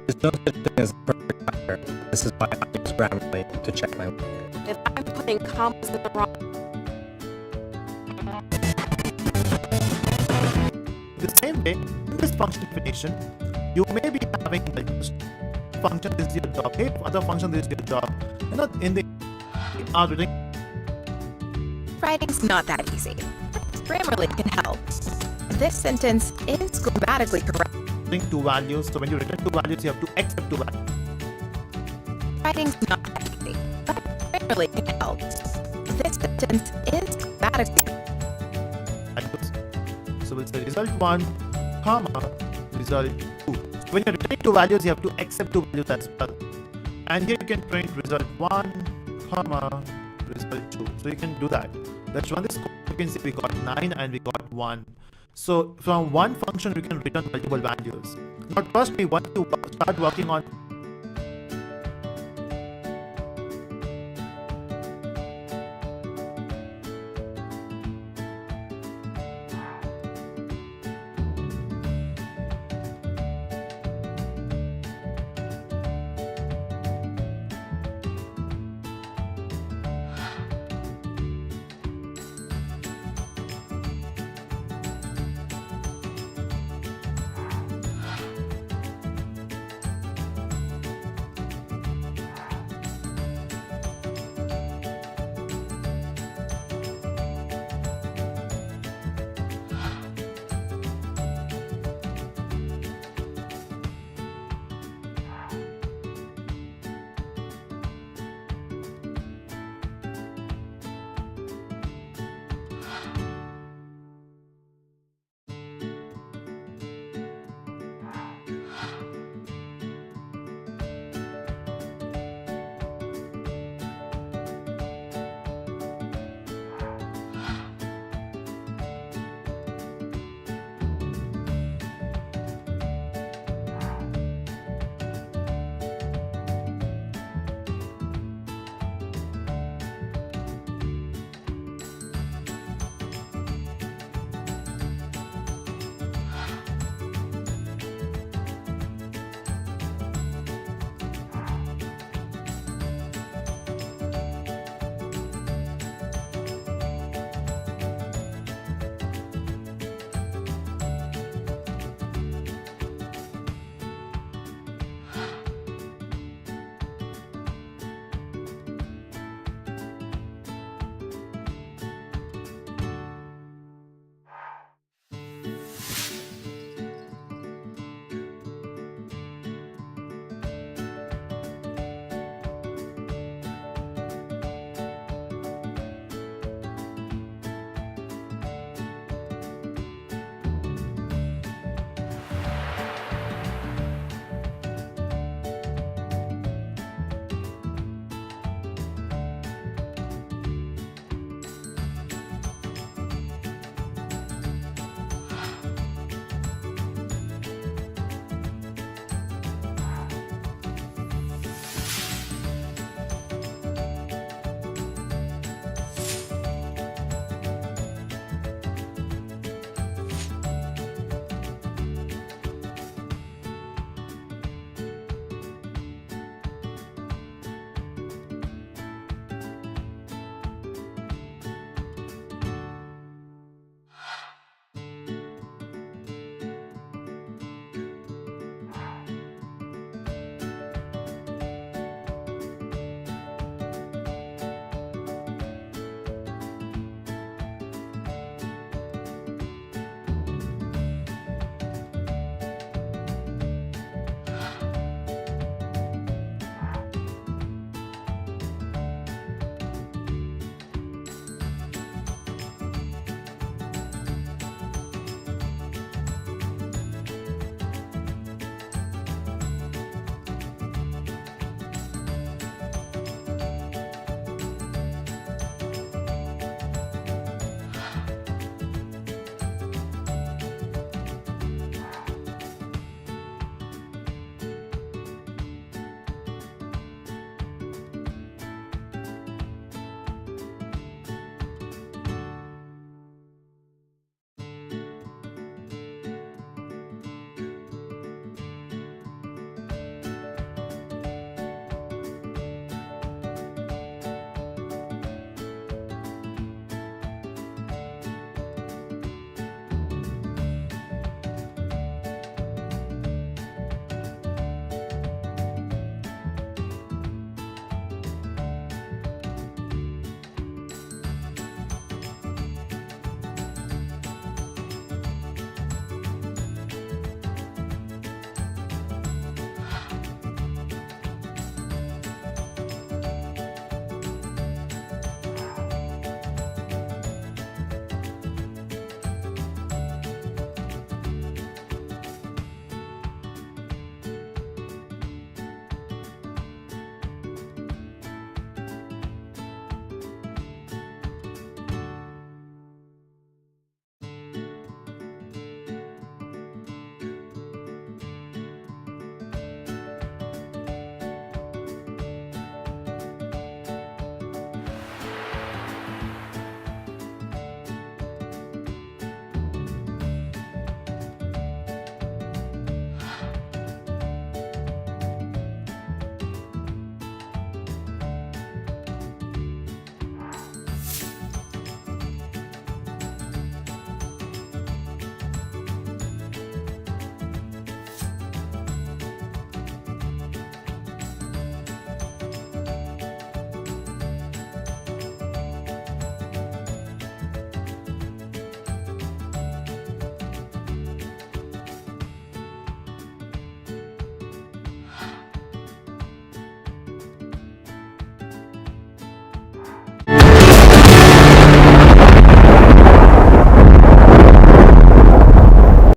There's no such thing as a perfect pattern. This is why I use Grammarly to check my work. If I'm putting commas in the wrong... The same way, in this function definition, you may be having like this function is your job, hey, other function is your job. You know, in the writing. Writing's not that easy. Grammarly can help. This sentence is grammatically correct. Two values, so when you return two values, you have to accept two values. Writing's not that easy, but Grammarly can help. This sentence is grammatically So we'll say result 1, comma, result 2. So when you're returning two values, you have to accept two values as well. And here you can print result 1, comma, result 2. So you can do that. Let's run this code. You can see we got 9 and we got 1. So from one function, we can return multiple values. But first, we want to start working on